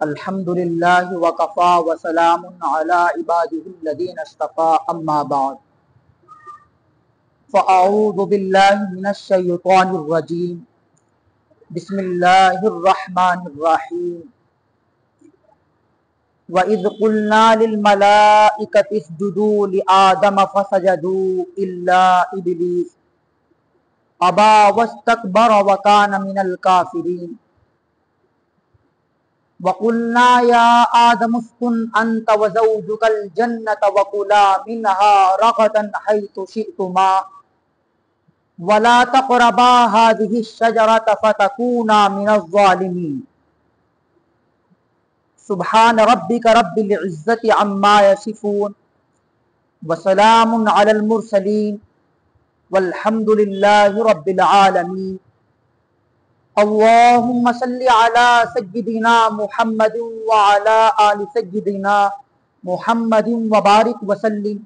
الحمدللہ وکفا وسلام علی عبادہ الذین اصطفی اما بعد فاعوذ باللہ من الشیطان الرجیم بسم اللہ الرحمن الرحیم وَإِذْ قُلْنَا لِلْمَلَائِكَةِ اسْجُدُوا لِآدَمَ فَسَجَدُوا إِلَّا إِبْلِيسَ أَبَى وَاسْتَكْبَرَ وَكَانَ مِنَ الْكَافِرِينَ وَقُلْنَا يَا آدَمُ اسْكُنْ أَنْتَ وَزَوْجُكَ الْجَنَّةَ وَكُلَا مِنْهَا رَغَدًا حَيْثُ شِئْتُمَا وَلَا تَقْرَبَا هَٰذِهِ الشَّجَرَةَ فَتَكُونَا مِنَ الظَّالِمِينَ سبحان ربک رب العزت عما یصفون وسلام علی المرسلین والحمد للہ رب العالمین اللہم صلی علی سیدنا محمد وعلی آل سیدنا محمد وبارک وسلم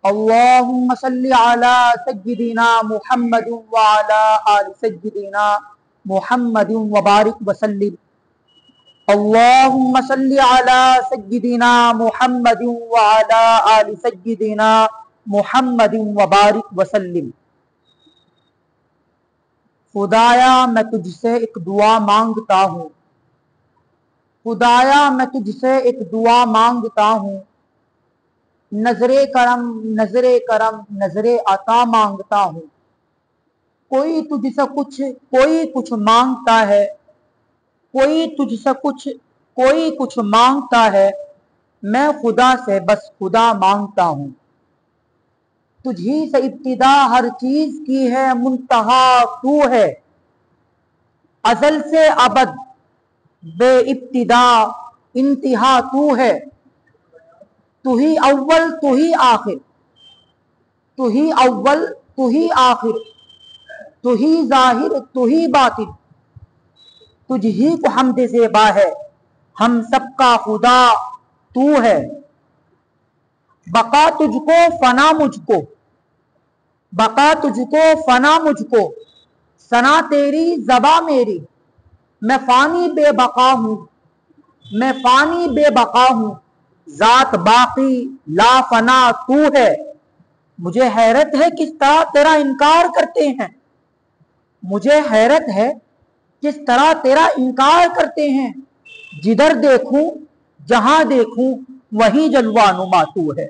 اللہم صلی علی سیدنا محمد وعلی آل سیدنا محمد وبارک وسلم اللہم صلی علی سیدنا محمد وعلی آل سیدنا محمد وبارک وسلم خدایا میں تجھ سے ایک دعا مانگتا ہوں خدایا میں تجھ سے ایک دعا مانگتا ہوں نظر کرم نظر کرم نظر عطا مانگتا ہوں کوئی تجھ سے کچھ مانگتا ہے کوئی تجھ سے کوئی کچھ مانگتا ہے میں خدا سے بس خدا مانگتا ہوں تجھی سے ابتدا ہر چیز کی ہے منتہا تو ہے ازل سے ابد بے ابتدا انتہا تو ہے تو ہی اول تو ہی آخر تو ہی اول تو ہی آخر تو ہی ظاہر تو ہی باطن تجھ ہی کو حمد زیبا ہے ہم سب کا خدا تو ہے بقا تجھ کو فنا مجھ کو بقا تجھ کو فنا مجھ کو ثنا تیری زباں میری میں فانی بے بقا ہوں میں فانی بے بقا ہوں ذات باقی لا فنا تو ہے مجھے حیرت ہے کس طرح تیرا انکار کرتے ہیں مجھے حیرت ہے کس طرح تیرا انکار کرتے ہیں جدھر دیکھوں جہاں دیکھوں وہی جلوہ نما تو ہے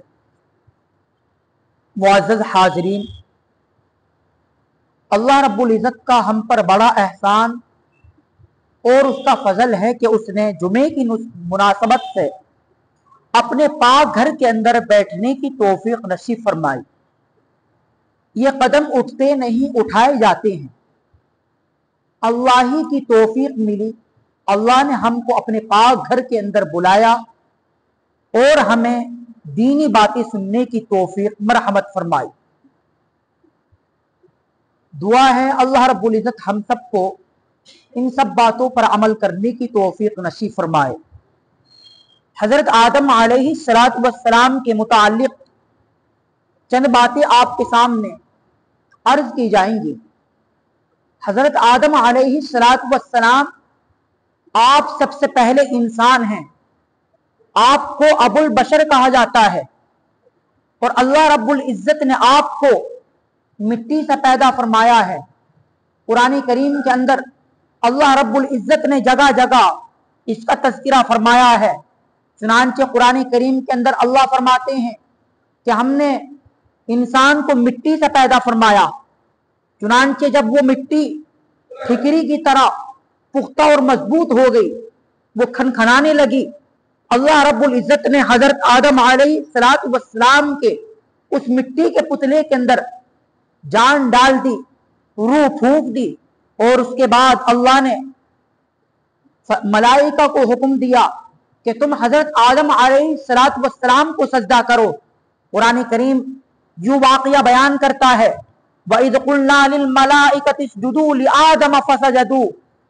معزز حاضرین اللہ رب العزت کا ہم پر بڑا احسان اور اس کا فضل ہے کہ اس نے جمعے کی مناسبت سے اپنے پاک گھر کے اندر بیٹھنے کی توفیق نصیب فرمائی یہ قدم اٹھتے نہیں اٹھائے جاتے ہیں اللہ ہی کی توفیق ملی اللہ نے ہم کو اپنے پاک گھر کے اندر بلایا اور ہمیں دینی باتیں سننے کی توفیق مرحمت فرمائی دعا ہے اللہ رب العزت ہم سب کو ان سب باتوں پر عمل کرنے کی توفیق نصیب فرمائے حضرت آدم علیہ السلام کے متعلق چند باتیں آپ کے سامنے عرض کی جائیں گی حضرت آدم علیہ السلام آپ سب سے پہلے انسان ہیں آپ کو ابو البشر کہا جاتا ہے اور اللہ رب العزت نے آپ کو مٹی سے پیدا فرمایا ہے قرآن کریم کے اندر اللہ رب العزت نے جگہ جگہ اس کا تذکرہ فرمایا ہے چنانچہ قرآن کریم کے اندر اللہ فرماتے ہیں کہ ہم نے انسان کو مٹی سے پیدا فرمایا چنانچہ جب وہ مٹی ٹھکری کی طرح پختہ اور مضبوط ہو گئی وہ کھنکھنانے لگی اللہ رب العزت نے حضرت آدم علیہ السلام کے اس مٹی کے پتلے کے اندر جان ڈال دی روح پھونک دی اور اس کے بعد اللہ نے ملائکہ کو حکم دیا کہ تم حضرت آدم علیہ السلام کو سجدہ کرو قرآن کریم یوں واقعہ بیان کرتا ہے وَإِذْ قُلْنَا لِلْمَلَائِكَةِ اسْجُدُوا لِآدَمَ فَسَجَدُوا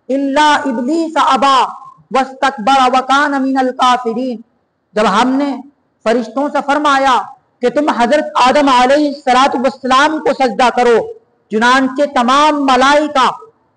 إِلَّا إِبْلِيسَ أَبَى وَاسْتَكْبَرَ وَكَانَ مِنَ الْكَافِرِينَ جب ہم نے فرشتوں سے فرمایا کہ تم حضرت آدم علیہ السلام کو سجدہ کرو چنانچہ تمام ملائکہ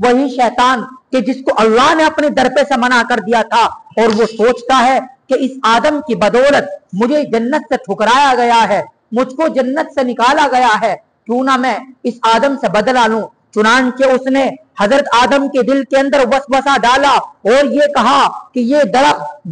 وہی شیطان کہ جس کو اللہ نے اپنے در پہ سے منع کر دیا تھا، اور وہ سوچتا ہے کہ اس آدم کی بدولت مجھے جنت سے ٹھکرایا گیا ہے، مجھ کو جنت سے نکالا گیا ہے، کیوں نہ میں اس آدم سے بدلہ لوں۔ چنانچہ اس نے حضرت آدم کے دل کے اندر وسوسہ ڈالا اور یہ کہا کہ یہ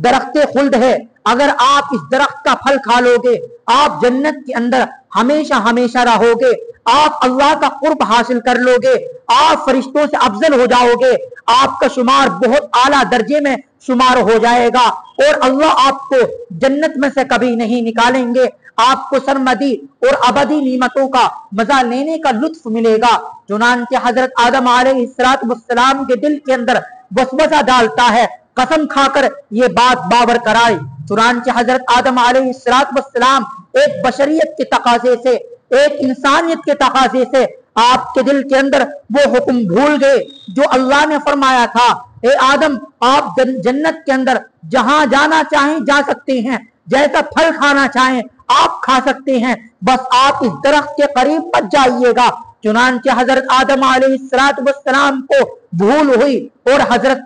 درخت خلد ہے، اگر آپ اس درخت کا پھل کھا لو گے آپ جنت کے اندر ہمیشہ ہمیشہ رہو گے، آپ اللہ کا قرب حاصل کر لو گے، آپ فرشتوں سے افضل ہو جاؤ گے، آپ کا شمار بہت اعلیٰ درجے میں شمار ہو جائے گا، اور اللہ آپ کو جنت میں سے کبھی نہیں نکالیں گے، آپ کو سرمدی اور ابدی نعمتوں کا مزہ لینے کا لطف ملے گا۔ چنانچہ حضرت آدم علیہ السلام کے دل کے اندر وسوسہ ڈالتا ہے، قسم کھا کر یہ بات باور کرائی۔ چنانچہ حضرت آدم علیہ السلام ایک بشریت کے تقاضے سے، ایک انسانیت کے تقاضے سے آپ کے دل کے اندر وہ حکم بھول گئے جو اللہ نے فرمایا تھا، اے آدم آپ جنت کے اندر جہاں جانا چاہیں جا سکتے ہیں، جیسا پھل کھانا چاہیں آپ کھا سکتے ہیں، بس آپ اس درخت کے قریب مت جائیے گا۔ چنانچہ حضرت آدم علیہ السلام کو بھول ہوئی اور حضرت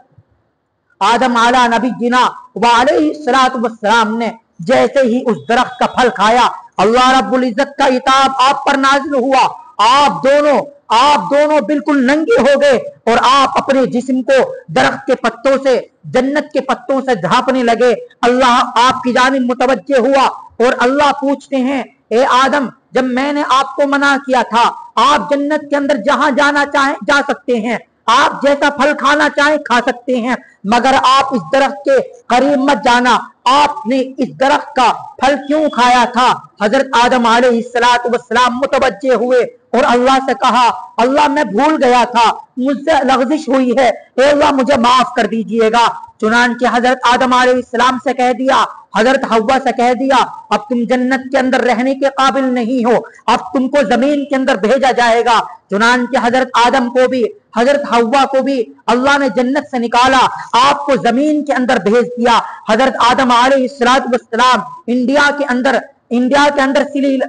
آدم علیہ نبی جنا وعلیہ السلام نے جیسے ہی اس درخت کا پھل کھایا، اللہ رب العزت کا عتاب آپ پر نازل ہوا، آپ دونوں بالکل ننگے ہو گئے اور آپ اپنے جسم کو درخت کے پتوں سے، جنت کے پتوں سے ڈھانپنے لگے۔ اللہ آپ کی جانب متوجہ ہوا اور اللہ پوچھتے ہیں، اے آدم جب میں نے آپ کو منع کیا تھا آپ جنت کے اندر جہاں جانا چاہیں جا سکتے ہیں، آپ جیسا پھل کھانا چاہیں کھا سکتے ہیں، مگر آپ اس درخت کے قریب مت جانا، آپ نے اس درخت کا پھل کیوں کھایا تھا؟ حضرت آدم علیہ السلام متوجہ ہوئے اور اللہ سے کہا، اللہ میں بھول گیا تھا، مجھ سے لغزش ہوئی ہے، اے اللہ مجھے معاف کر دیجئے گا۔ چنانچہ حضرت آدم علیہ السلام سے کہہ دیا، حضرت حوا سے کہہ دیا، اب تم جنت کے اندر رہنے کے قابل نہیں ہو، اب تم کو زمین کے اندر بھیجا جائے گا۔ چنانچہ حضرت آدم کو بھی حضرت حوا کو بھی اللہ نے جنت سے نکالا، آپ کو زمین کے اندر بھیج دیا۔ حضرت آدم علیہ السلام انڈیا کے اندر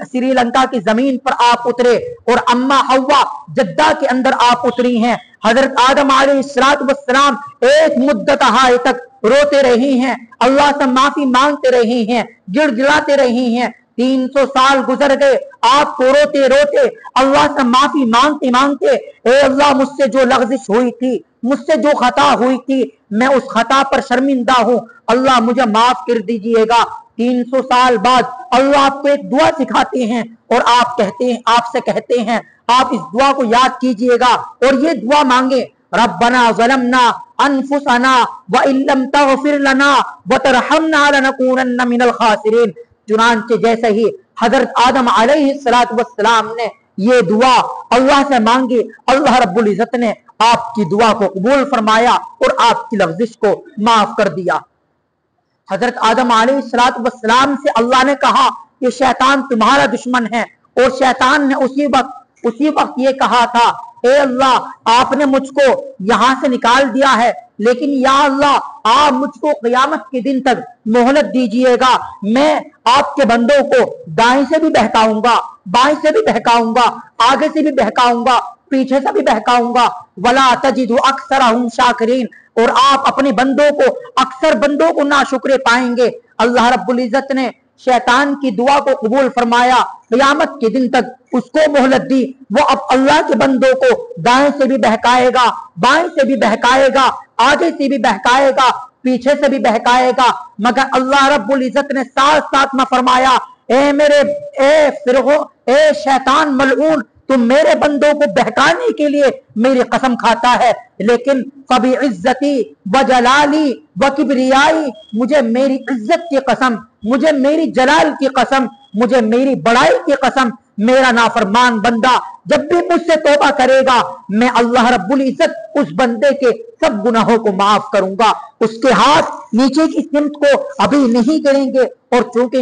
سری لنکا کی زمین پر آپ اترے اور اما حوا جدہ کے اندر آپ اتری ہیں۔ حضرت آدم علیہ السلام ایک مدت تک روتے رہی ہیں، اللہ سے معافی مانگتے رہی ہیں، گڑ گڑاتے رہی ہیں، 300 سال گزر گئے، آپ کو روتے روتے اللہ سے معافی مانگتے مانگتے، اے اللہ مجھ سے جو لغزش ہوئی تھی، مجھ سے جو خطا ہوئی تھی، میں اس خطا پر شرمندہ ہوں، اللہ مجھے معاف کر دیجئے گا۔ 300 سال بعد اللہ آپ کو ایک دعا سکھاتے ہیں اور آپ سے کہتے ہیں آپ اس دعا کو یاد کیجئے گا اور یہ دعا مانگے، ربنا ظلمنا انفسنا وان لم تغفر لنا وترحمنا لنکونن من الخاسرین۔ چنانچہ جیسے ہی حضرت آدم علیہ السلام نے یہ دعا اللہ سے مانگی، اللہ رب العزت نے آپ کی دعا کو قبول فرمایا اور آپ کی لغزش کو معاف کر دیا۔ حضرت آدم علیہ السلام سے اللہ نے کہا کہ شیطان تمہارا دشمن ہے، اور شیطان نے اسی وقت یہ کہا تھا، اے اللہ آپ نے مجھ کو یہاں سے نکال دیا ہے، لیکن یا اللہ آپ مجھ کو قیامت کے دن تک مہلت دیجئے گا، میں آپ کے بندوں کو دائیں سے بھی بہکاؤں گا، بائیں سے بھی بہکاؤں گا، آگے سے بھی بہکاؤں گا، پیچھے سے بھی بہکاؤں گا، ولا تجد اکثرهم شاکرین، اور آپ اپنے اکثر بندوں کو ناشکرے پائیں گے۔ اللہ رب العزت نے شیطان کی دعا کو قبول فرمایا، قیامت کے دن تک اس کو مہلت دی، وہ اب اللہ کے بندوں کو دائیں سے بھی بہکائے گا، بائیں سے بھی بہکائے گا، آگے سے بھی بہکائے گا، پیچھے سے بھی بہکائے گا، مگر اللہ رب العزت نے ساتھ ساتھ نہ فرمایا، اے شیطان ملعون، تم میرے بندوں کو بہکانے کے لیے میری قسم کھاتا ہے، لیکن فبعزتی وجلالی وکبریائی، مجھے میری عزت کی قسم، مجھے میری جلال کی قسم، مجھے میری بڑائی کی قسم، میرا نافرمان بندہ جب بھی مجھ سے توبہ کرے گا، میں اللہ رب العزت اس بندے کے سب گناہوں کو معاف کروں گا، اس کے ہاتھ نیچے کی سمت کو ابھی نہیں کریں گے، اور چونکہ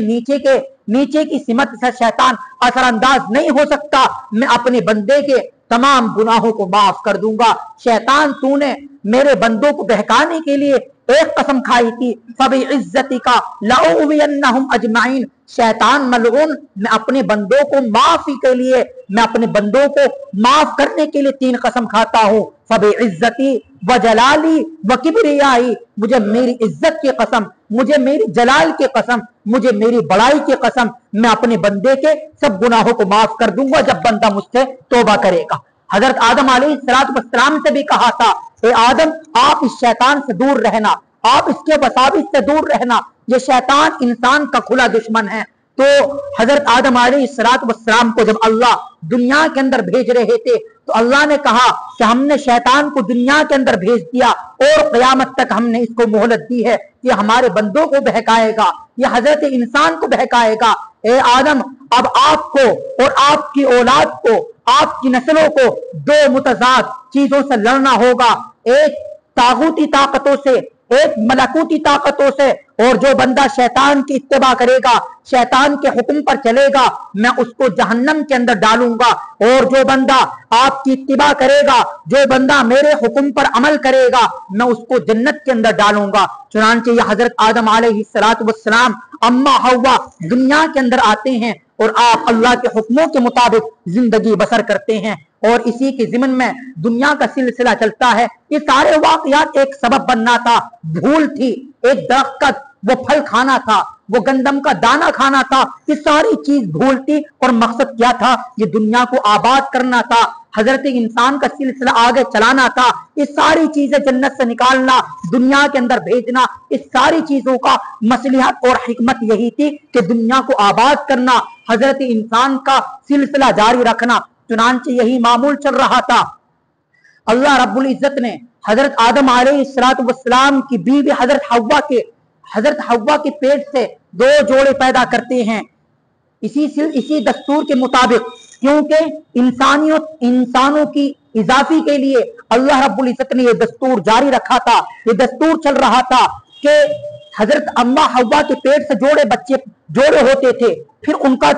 نیچے کی سمت سے شیطان اثر انداز نہیں ہو سکتا، میں اپنے بندے کے تمام گناہوں کو معاف کر دوں گا۔ شیطان تو نے میرے بندوں کو بہکانے کے لیے ایک قسم کھائی تھی فبعزتک لأغوینہم اجمعین، شیطان ملعون، میں اپنے بندوں کو معافی کے لیے، میں اپنے بندوں کو معاف کرنے کے لیے 3 قسم کھاتا ہوں، فبعزتی وجلالی وکبریائی، مجھے میری عزت کی قسم، مجھے میری جلال کی قسم، مجھے میری بڑائی کی قسم، میں اپنے بندے کے سب گناہوں کو معاف کر دوں گا جب بندہ مجھ سے توبہ کرے گا۔ حضرت آدم علیہ السلام سے بھی کہا تھا، اے آدم آپ اس شیطان سے دور رہنا، آپ اس کے وساوس سے دور رہنا، یہ شیطان انسان کا کھلا دشمن ہے۔ تو حضرت آدم علیہ السلام کو جب اللہ دنیا کے اندر بھیج رہے تھے تو اللہ نے کہا کہ ہم نے شیطان کو دنیا کے اندر بھیج دیا اور قیامت تک ہم نے اس کو مہلت دی ہے، یہ ہمارے بندوں کو بہکائے گا، یہ حضرت انسان کو بہکائے گا۔ اے آدم اب آپ کو اور آپ کی اولاد کو، آپ کی نسلوں کو 2 متضاد چیزوں سے لڑنا ہوگا، ایک طاغوتی طاقتوں سے، ایک ملکوتی طاقتوں سے، اور جو بندہ شیطان کی اتباع کرے گا، شیطان کے حکم پر چلے گا، میں اس کو جہنم کے اندر ڈالوں گا، اور جو بندہ آپ کی اتباع کرے گا، جو بندہ میرے حکم پر عمل کرے گا، میں اس کو جنت کے اندر ڈالوں گا۔ چنانچہ یہ حضرت آدم علیہ السلام، اما حوا دنیا کے اندر آتے ہیں اور آپ اللہ کے حکموں کے مطابق زندگی بسر کرتے ہیں، اور اسی کے ضمن میں دنیا کا سلسلہ چلتا ہے۔ یہ سارے واقعات ایک سبب بننا تھا، بھول تھی، ایک درخت کا وہ پھل کھانا تھا، وہ گندم کا دانہ کھانا تھا، یہ ساری چیز بھول تھی، اور مقصد کیا تھا؟ یہ دنیا کو آباد کرنا تھا، حضرت انسان کا سلسلہ آگے چلانا تھا، یہ ساری چیزیں جنت سے نکالنا، دنیا کے اندر بھیجنا، اس ساری چیزوں کا مصلحت اور حکمت یہی تھی کہ دنیا کو آباد کرنا، حضرت انسان کا سلسلہ جاری رکھنا۔ چنانچہ یہی معمول چل رہا تھا۔ اللہ رب العزت نے حضرت آدم علیہ السلام کی بیوی حضرت حوا کے پیٹ سے 2 جوڑے پیدا کرتے ہیں، اسی دستور کے مطابق، کیونکہ انسانوں کی اضافی کے لیے اللہ رب العزت نے یہ دستور جاری رکھا تھا، یہ دستور چل رہا تھا کہ حضرت اما حوا کے پیٹ سے جوڑے ہوتے تھے، پھر ان کا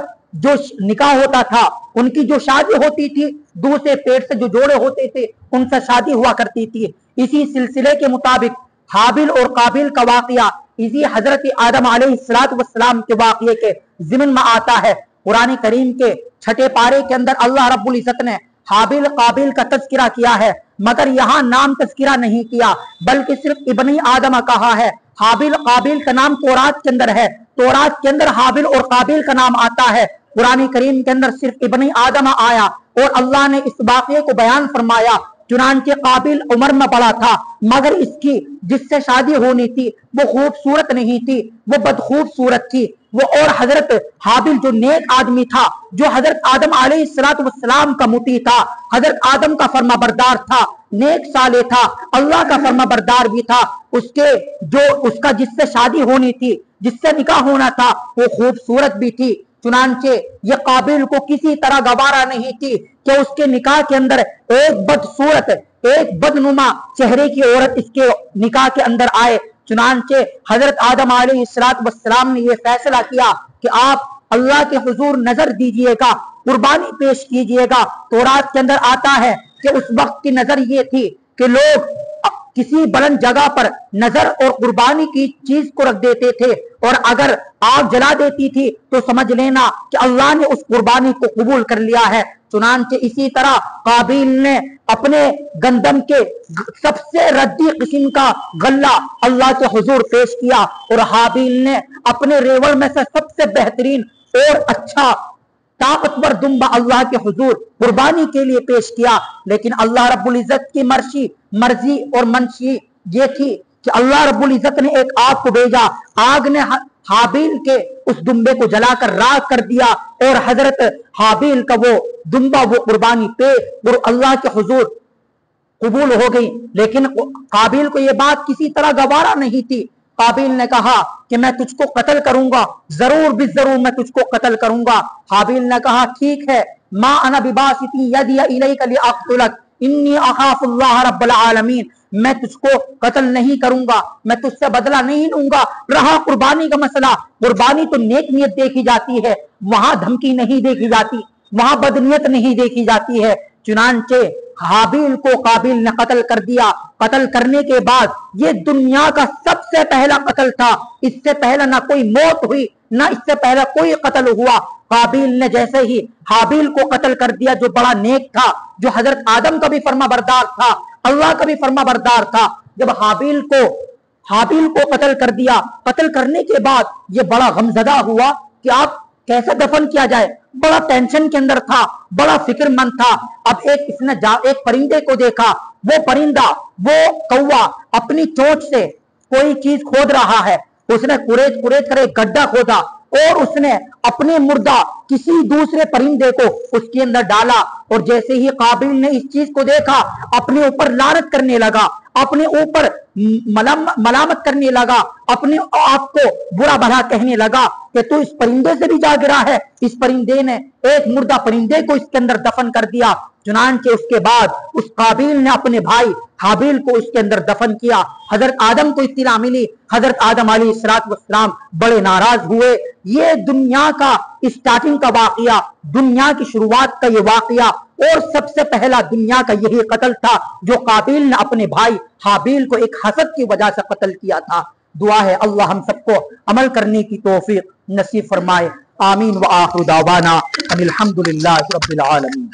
جو نکاح ہوتا تھا، ان کی جو شادی ہوتی تھی، دوسرے پیٹ سے جو جوڑے ہوتے تھے ان سے شادی ہوا کرتی تھی۔ اسی سلسلے کے مطابق حابیل اور قابیل کا واقعہ اسی حضرت آدم علیہ السلام کے واقعے کے ضمن میں آتا ہے۔ قرآن کریم کے 6 پارے کے اندر اللہ رب العزت نے حابیل قابیل کا تذکرہ کیا ہے، مگر یہاں نام تذکرہ نہیں کیا، بلکہ صرف ابن آدم کہا ہے۔ حابیل قابیل کا نام تورات کے اندر ہے، تورات کے اندر حابیل اور قابیل کا نام آتا ہے، قرآن کریم کے اندر صرف ابن آدم آیا، اور اللہ نے اس واقعے کو بیان فرمایا۔ چنانچہ قابیل عمر میں بڑا تھا، مگر اس کی جس سے شادی ہونی تھی وہ خوبصورت نہیں تھی، وہ بدخوبصورت تھی، وہ اور حضرت حابیل جو نیک آدمی تھا، جو حضرت آدم علیہ السلام کا مطیع تھا، حضرت آدم کا فرما بردار تھا، نیک صالح تھا، اللہ کا فرما بردار بھی تھا، اس کا جس سے شادی ہونی تھی، جس سے نکاح ہونا تھا، وہ خوبصورت بھی تھی۔ چنانچہ یہ قابیل کو کسی طرح گوارا نہیں تھی کہ اس کے نکاح کے اندر ایک بدصورت، ایک بدنما چہرے کی عورت اس کے نکاح کے اندر آئے۔ چنانچہ حضرت آدم علیہ السلام نے یہ فیصلہ کیا کہ آپ اللہ کے حضور نظر دیجئے گا، قربانی پیش کیجئے گا۔ تورات کے اندر آتا ہے کہ اس وقت کی نظر یہ تھی کہ لوگ کسی بلند جگہ پر نظر اور قربانی کی چیز کو رکھ دیتے تھے، اور اگر آگ جلا دیتی تھی تو سمجھ لینا کہ اللہ نے اس قربانی کو قبول کر لیا ہے۔ چنانچہ اسی طرح قابیل نے اپنے گندم کے سب سے ردی قسم کا غلہ اللہ کے حضور پیش کیا، اور حابیل نے اپنے ریوڑ میں سے سب سے بہترین اور اچھا طاقتور دمبا اللہ کے حضور قربانی کے لیے پیش کیا۔ لیکن اللہ رب العزت کی مرضی اور منشی یہ تھی کہ اللہ رب العزت نے ایک آگ کو بھیجا، آگ نے حابیل کے اس دمبے کو جلا کر راکھ کر دیا، اور حضرت حابیل کا وہ دمبا، وہ قربانی اور اللہ کے حضور قبول ہو گئی۔ لیکن قابیل کو یہ بات کسی طرح گوارا نہیں تھی۔ قابیل نے کہا کہ میں تجھ کو قتل کروں گا، ضرور بالضرور میں تجھ کو قتل کروں گا۔ حابیل نے کہا ٹھیک ہے، ما انا بباسط یدی الیک لاقتلک انی اخاف اللہ رب العالمین، میں تجھ کو قتل نہیں کروں گا، میں تجھ سے بدلہ نہیں لوں گا۔ رہا قربانی کا مسئلہ، قربانی تو نیک نیت دیکھی جاتی ہے، وہاں دھمکی نہیں دیکھی جاتی، وہاں بدنیت نہیں دیکھی جاتی ہے۔ چنانچہ حابیل کو قابیل نے قتل کر دیا. قتل کرنے کے بعد یہ دنیا کا سب سے پہلا قتل تھا. اس سے پہلا نہ کوئی موت ہوئی, نہ اس سے پہلا کوئی قتل ہوا. قابیل نے جیسے ہی حابیل کو قتل کر دیا, جو بڑا نیک تھا, جو حضرت آدم کا بھی فرما بردار تھا, اللہ کا بھی فرما بردار تھا, جب حابیل کو قتل کر دیا, قتل کرنے کے بعد یہ بڑا غمزدہ ہوا کہ آپ کیسے دفن کیا جائے. بڑا ٹینشن کے اندر تھا, بڑا فکر مند تھا. اب اس نے ایک پرندے کو دیکھا. وہ پرندہ, وہ کوا اپنی چونچ سے کوئی چیز کھود رہا ہے. اس نے کریج کر ایک گڈھا کھودا اور اس نے اپنے مردہ کسی دوسرے پرندے کو اس کے اندر ڈالا. اور جیسے ہی قابیل نے اس چیز کو دیکھا, اپنے اوپر لعنت کرنے لگا, اپنے اوپر ملامت کرنے لگا, اپنے آپ کو برا بھلا کہنے لگا کہ تو اس پرندے سے بھی جا گرا ہے. اس پرندے نے ایک مردہ پرندے کو اس کے اندر دفن کر دیا. چنانچہ اس کے بعد اس قابیل نے اپنے بھائی حابیل کو اس کے اندر دفن کیا. حضرت آدم کو اطلاع ملی, حضرت آدم علیہ السلام بڑے ناراض ہوئے. یہ دنیا کا اسٹارٹنگ کا واقعہ, دنیا کی شروعات کا یہ واقعہ, اور سب سے پہلا دنیا کا یہی قتل تھا جو قابیل نے اپنے بھائی حابیل کو ایک حسد کی وجہ سے قتل کیا تھا. دعا ہے اللہ ہم سب کو عمل کرنے کی توفیق نصیب فرمائے. آمین. وآخر دعوانا ان الحمد للہ رب العالمین.